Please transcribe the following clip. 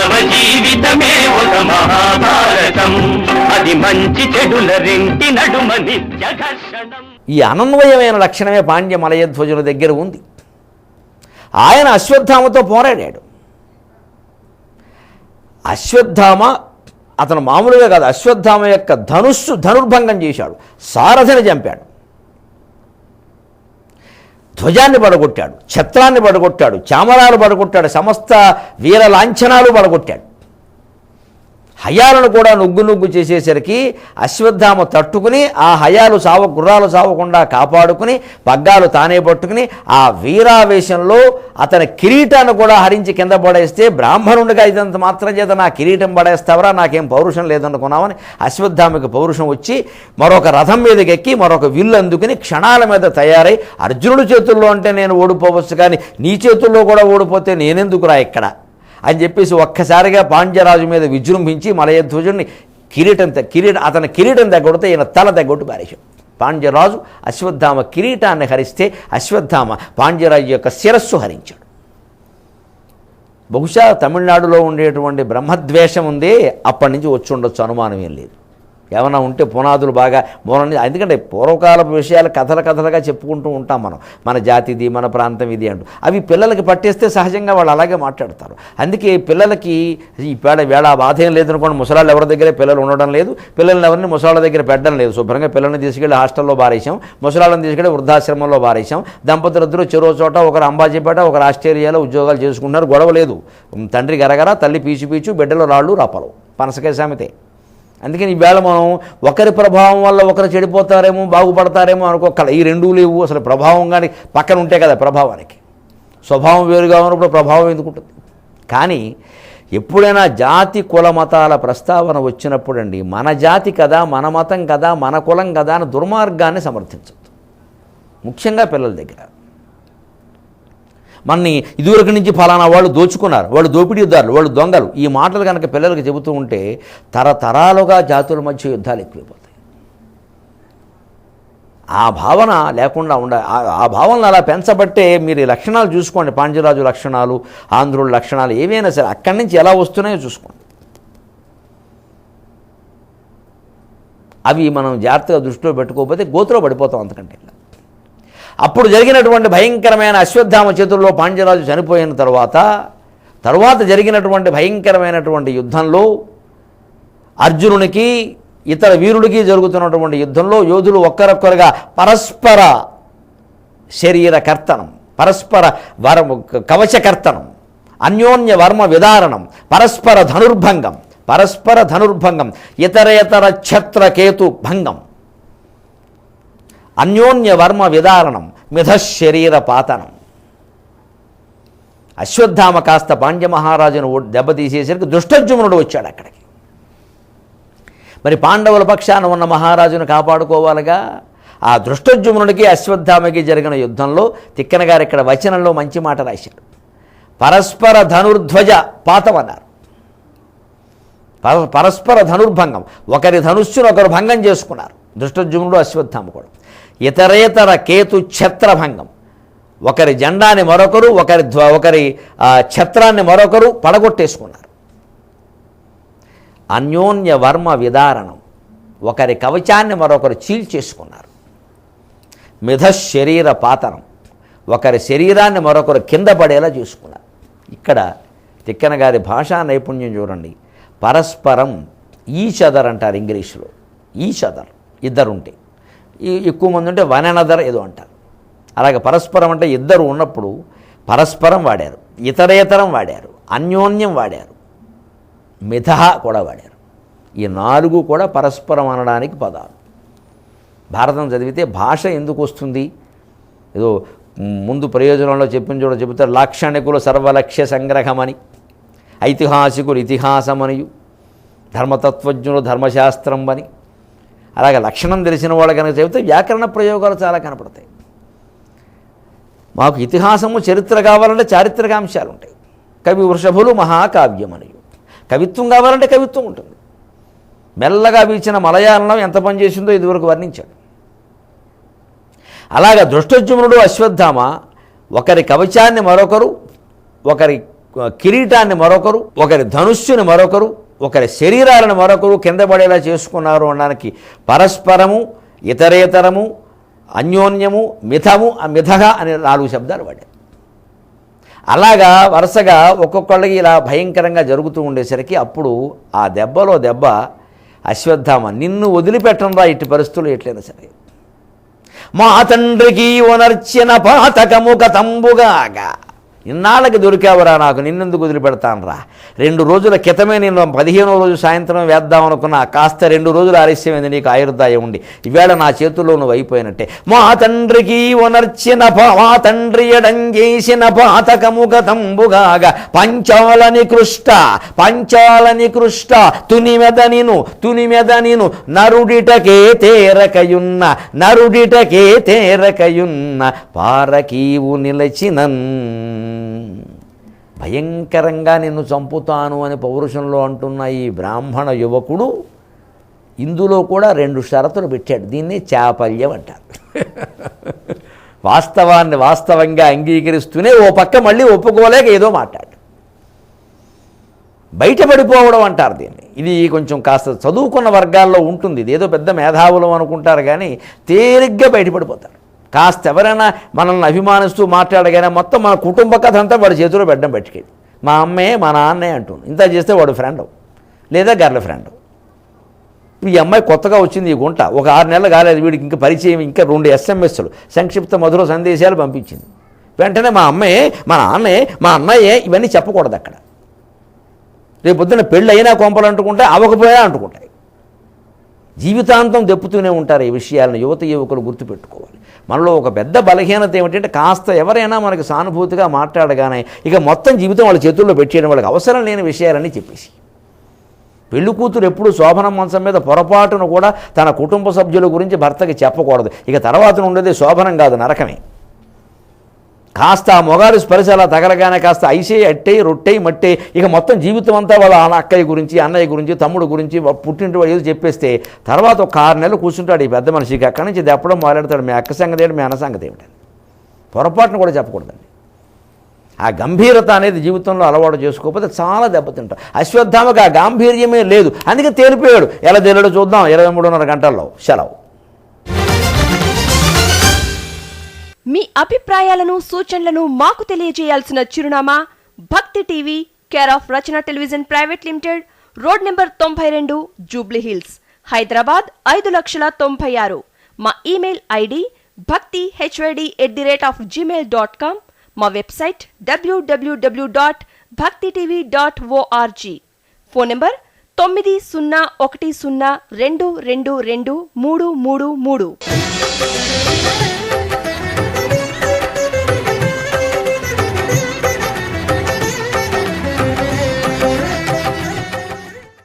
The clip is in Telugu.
మానవ జీవితమే ఒక మహాభారతం, అది మంచి చెడుల రెంటి నడుమ నిత్య ఘర్షణం. ఈ అనన్వయమైన లక్షణమే పాండ్య మలయధ్వజుల దగ్గర ఉంది. ఆయన అశ్వత్థామతో పోరాడాడు. అశ్వత్థామ అతను మామూలుగా కాదు, అశ్వత్థామ యొక్క ధనుర్భంగం చేశాడు, సారథిని చంపాడు, ధ్వజాన్ని పడగొట్టాడు, ఛత్రాన్ని పడగొట్టాడు, చామరాలు పడగొట్టాడు, సమస్త వీర లాంఛనాలు పడగొట్టాడు. హయాలను కూడా నుగ్గు చేసేసరికి అశ్వత్థామ తట్టుకుని ఆ హయాలు గుర్రాలు సావకుండా కాపాడుకుని పగ్గాలు తానే పట్టుకుని ఆ వీరావేశంలో అతని కిరీటాన్ని కూడా హరించి కింద పడేస్తే, బ్రాహ్మణుడిగా ఇదంత మాత్రం చేత నా కిరీటం పడేస్తావరా, నాకేం పౌరుషం లేదనుకున్నామని అశ్వత్థామకి పౌరుషం వచ్చి మరొక రథం మీదకి ఎక్కి మరొక విల్లు అందుకుని క్షణాల మీద తయారై, అర్జునుడి చేతుల్లో అంటే నేను ఓడిపోవచ్చు కానీ నీ చేతుల్లో కూడా ఓడిపోతే నేనెందుకురా ఇక్కడ అని చెప్పేసి ఒక్కసారిగా పాండ్యరాజు మీద విజృంభించి మలయధ్వజుడిని అతని కిరీటం తగ్గొడితే ఈయన తల తగ్గొట్టు పారేశాడు. పాండ్యరాజు అశ్వత్థామ కిరీటాన్ని హరిస్తే అశ్వత్థామ పాండ్యరాజు యొక్క శిరస్సు హరించాడు. బహుశా తమిళనాడులో ఉండేటువంటి బ్రహ్మద్వేషం ఉందే అప్పటి నుంచి వచ్చి ఉండొచ్చు, అనుమానం ఏం లేదు. ఏమైనా ఉంటే పునాదులు బాగా ఎందుకంటే పూర్వకాలపు విషయాలు కథలుగా చెప్పుకుంటూ ఉంటాం మనం, మన జాతిది మన ప్రాంతం ఇది అంటూ. అవి పిల్లలకి పట్టేస్తే సహజంగా వాళ్ళు అలాగే మాట్లాడతారు. అందుకే పిల్లలకి ఈ వేళ బాధ ఏం లేదనుకోండి, ముసలాళ్ళు ఎవరి దగ్గరే పిల్లలు ఉండడం లేదు, పిల్లల్ని ఎవరిని ముసలాళ్ళ దగ్గర పెట్టడం లేదు. శుభ్రంగా పిల్లల్ని తీసుకెళ్ళి హాస్టల్లో బారేసాం, ముసలాళ్ళని తీసుకెళ్ళి వృద్ధాశ్రమంలో బారేసాం. దంపతులిద్దరూ చెరో చోట, ఒకరు అంబాజీపేట, ఒకరు ఆస్ట్రేలియాలో ఉద్యోగాలు చేసుకుంటున్నారు. గొడవ లేదు. తండ్రి గరగర, తల్లి పీచు బిడ్డలు రాళ్ళు రప్పలు, పనసకాయ సామెతే. అందుకని ఈవేళ మనం ఒకరి ప్రభావం వల్ల ఒకరు చెడిపోతారేమో బాగుపడతారేమో అనుకోకల, ఈ రెండూ లేవు. అసలు ప్రభావం కానీ పక్కన ఉంటే కదా ప్రభావానికి. స్వభావం వేరుగా ఉన్నప్పుడు ప్రభావం ఎందుకుంటుంది. కానీ ఎప్పుడైనా జాతి కుల మతాల ప్రస్తావన వచ్చినప్పుడండి, మన జాతి కదా, మన మతం కదా, మన కులం కదా అని దుర్మార్గాన్ని సమర్థించద్దు, ముఖ్యంగా పిల్లల దగ్గర. మనని ఇదివరకు నుంచి ఫలానా వాళ్ళు దోచుకున్నారు, వాళ్ళు దోపిడీదారులు, వాళ్ళు దొంగలు, ఈ మాటలు కనుక పిల్లలకి చెబుతూ ఉంటే తరతరాలుగా జాతుల మధ్య యుద్ధాలు ఎక్కువైపోతాయి. ఆ భావన లేకుండా ఆ భావనలు అలా పెంచబట్టే మీరు ఈ లక్షణాలు చూసుకోండి, పాండ్యరాజు లక్షణాలు, ఆంధ్రుల లక్షణాలు ఏవైనా సరే అక్కడి నుంచి ఎలా వస్తున్నాయో చూసుకోండి. అవి మనం జాగ్రత్తగా దృష్టిలో పెట్టుకోకపోతే గోతులో పడిపోతాం అంతకంటే. అప్పుడు జరిగినటువంటి భయంకరమైన అశ్వత్థామ చేతుల్లో పాండ్యరాజు చనిపోయిన తర్వాత జరిగినటువంటి భయంకరమైనటువంటి యుద్ధంలో అర్జునునికి ఇతర వీరుడికి జరుగుతున్నటువంటి యుద్ధంలో యోధులు ఒక్కరొక్కరుగా పరస్పర శరీర కర్తనం, పరస్పర కవచకర్తనం, అన్యోన్య వర్మ విదారణం, పరస్పర ధనుర్భంగం, ఇతరేతర ఛత్రకేతు భంగం, అన్యోన్య వర్మ విదారణం, మిథశరీర పాతనం. అశ్వత్థామ కాస్త పాండ్య మహారాజును దెబ్బతీసేసరికి దుష్టజుమ్నుడు వచ్చాడు అక్కడికి. మరి పాండవుల పక్షాన ఉన్న మహారాజును కాపాడుకోవాలిగా. ఆ దృష్టజుమ్నుడికి అశ్వత్థామకి జరిగిన యుద్ధంలో తిక్కన గారు ఇక్కడ వచనంలో మంచి మాట రాశాడు. పరస్పర ధనుర్ధ్వజ పాతం అన్నారు. పరస్పర ధనుర్భంగం, ఒకరి ధనుస్సును ఒకరు భంగం చేసుకున్నారు, దృష్టజుమ్నుడు అశ్వత్థామ కూడా. ఇతరేతర కేతు ఛత్రభంగం, ఒకరి జెండాని మరొకరు, ఒకరి ఛత్రాన్ని మరొకరు పడగొట్టేసుకున్నారు. అన్యోన్య వర్మ విదారణం, ఒకరి కవచాన్ని మరొకరు చీల్చేసుకున్నారు. మిథశరీర పాతనం, ఒకరి శరీరాన్ని మరొకరు కింద పడేలా చేసుకున్నారు. ఇక్కడ తిక్కన గారి భాషా నైపుణ్యం చూడండి. పరస్పరం ఈచ్ అదర్ అంటారు ఇంగ్లీష్లో. ఈచ్ అదర్ ఇద్దరుంటే, ఎక్కువ మంది ఉంటే వన్ అనదర్ ఏదో అంటారు. అలాగే పరస్పరం అంటే ఇద్దరు ఉన్నప్పుడు పరస్పరం వాడారు, ఇతరేతరం వాడారు, అన్యోన్యం వాడారు, మిథహ కూడా వాడారు. ఈ 4 కూడా పరస్పరం అనడానికి పదాలు. భారతం చదివితే భాష ఎందుకు వస్తుంది, ఏదో ముందు ప్రయోజనంలో చెబుతారు. లాక్షణికులు సర్వలక్ష్య సంగ్రహమని, ఐతిహాసికులు ఇతిహాసమనియు, ధర్మతత్వజ్ఞులు ధర్మశాస్త్రం అని. అలాగే లక్షణం తెలిసిన వాళ్ళు కనుక చెబితే వ్యాకరణ ప్రయోగాలు చాలా కనపడతాయి. మాకు ఇతిహాసము చరిత్ర కావాలంటే చారిత్రకాంశాలు ఉంటాయి. కవి వృషభులు మహాకావ్యమనియు, కవిత్వం కావాలంటే కవిత్వం ఉంటుంది. మెల్లగా వీచిన మలయాళం ఎంత పనిచేసిందో ఇదివరకు వర్ణించాడు. అలాగా దృష్టజుమ్నుడు అశ్వత్థామ ఒకరి కవచాన్ని మరొకరు, ఒకరి కిరీటాన్ని మరొకరు, ఒకరి ధనుస్సుని మరొకరు, ఒకరి శరీరాలను మరొకరు కింద పడేలా చేసుకున్నారు అనడానికి పరస్పరము, ఇతరేతరము, అన్యోన్యము, మిథము, మిథగా అనే 4 శబ్దాలు వాడారు. అలాగా వరుసగా ఒక్కొక్కళ్ళకి ఇలా భయంకరంగా జరుగుతూ ఉండేసరికి అప్పుడు ఆ దెబ్బలో దెబ్బ అశ్వత్థామ, నిన్ను వదిలిపెట్టంరా ఇట్టి పరిస్థితులు ఎట్లయినా సరే, మా తండ్రికి ఒనర్చిన పాతకము గతంబుగాగా, ఇన్నాళ్ళకి దొరికావురా నాకు, నిన్నెందుకు వదిలిపెడతానురా, 2 రోజుల క్రితమే నేను 15వ రోజు సాయంత్రం వేద్దాం అనుకున్నా, కాస్త 2 రోజులు ఆలస్యమైంది, నీకు ఆయుర్దాయం ఉండి ఈవేళ నా చేతుల్లో నువ్వు అయిపోయినట్టే. మా తండ్రికి ఒనర్చిన మా తండ్రి ఎడంగేసిన పాతకము గతంబుగాగా పంచాలని కృష్ట తునిమెద నిను నరుడిటకే తేరకయున్న పారకీవు నిలచినన్. భయంకరంగా నిన్ను చంపుతాను అని పౌరుషంలో అంటున్న ఈ బ్రాహ్మణ యువకుడు ఇందులో కూడా 2 షరతులు పెట్టాడు. దీన్ని చాపల్యం అంటారు. వాస్తవాన్ని వాస్తవంగా అంగీకరిస్తూనే ఓ పక్క మళ్ళీ ఒప్పుకోలేక ఏదో మాట్లాడు, బయటపడిపోవడం అంటారు దీన్ని. ఇది కొంచెం కాస్త చదువుకున్న వర్గాల్లో ఉంటుంది, ఇదేదో పెద్ద మేధావులం అనుకుంటారు, కానీ తేలిగ్గా బయటపడిపోతారు. కాస్త ఎవరైనా మనల్ని అభిమానిస్తూ మాట్లాడగానే మొత్తం మన కుటుంబ కథ అంతా వాడి చేతిలో పెట్టడం పెట్టుకెళ్ళి, మా అమ్మే మా నాన్నే అంటుంది. ఇంత చేస్తే వాడు ఫ్రెండ్ లేదా గర్ల్ ఫ్రెండ్. ఈ అమ్మాయి కొత్తగా వచ్చింది ఈ గుంట, ఒక 6 నెలలు కాలేదు, వీడికి ఇంకా పరిచయం, ఇంకా 2 SMSలు సంక్షిప్త మధుర సందేశాలు పంపించింది. వెంటనే మా అమ్మే మా నాన్నే మా అన్నయ్యే, ఇవన్నీ చెప్పకూడదు అక్కడ. రేపు పొద్దున్న పెళ్ళి అయినా కొంపలు అంటుకుంటాయి, అవ్వకపోయా అంటుకుంటాయి. జీవితాంతం దెప్పుతూనే ఉంటారు ఈ విషయాలను. యువకులు గుర్తుపెట్టుకోవాలి. మనలో ఒక పెద్ద బలహీనత ఏమిటంటే కాస్త ఎవరైనా మనకి సానుభూతిగా మాట్లాడగానే ఇక మొత్తం జీవితం వాళ్ళ చేతుల్లో పెట్టేయడం, వాళ్ళకి అవసరం లేని విషయాలన్నీ చెప్పేసి. పెళ్లి కూతురు ఎప్పుడు శోభనం మంచం మీద పొరపాటును కూడా తన కుటుంబ సభ్యుల గురించి భర్తకి చెప్పకూడదు. ఇక తర్వాత ఉండేది శోభనం కాదు, నరకమే. కాస్త ఆ మొగాడు స్పర్శ అలా తగలగానే కాస్త ఐసే అట్టే రొట్టె మట్టే, ఇక మొత్తం జీవితం అంతా వాళ్ళ అక్కయ్య గురించి, అన్నయ్య గురించి, తమ్ముడు గురించి, పుట్టింటి వాడు ఏదో చెప్పేస్తే తర్వాత ఒక 6 నెలలు కూర్చుంటాడు ఈ పెద్ద మనిషికి. అక్కడి నుంచి దెప్పడం మాట్లాడతాడు, మీ అక్క సంగతి ఏమిటి, మీ అన్న సంగతి ఏమిటని. పొరపాటును కూడా చెప్పకూడదండి. ఆ గంభీరత అనేది జీవితంలో అలవాటు చేసుకోకపోతే చాలా దెబ్బతింటాం. అశ్వత్థామకు ఆ గాంభీర్యమే లేదు, అందుకే తేలిపోయాడు. ఎలా తేలాడో చూద్దాం 23:30 గంటల్లో. సెలవు. మీ అభిప్రాయాలను, సూచనలను మాకు తెలియజేయాల్సిన చిరునామా భక్తి TV, care of Rachana television private limited, road number 92, Jubilee hills, Hyderabad 5,96,000. మా ఇమెయిల్ ఐడి bhaktihyd@gmail.com. మా వెబ్సైట్ www.bhaktitv.org. Phone number 901012223333.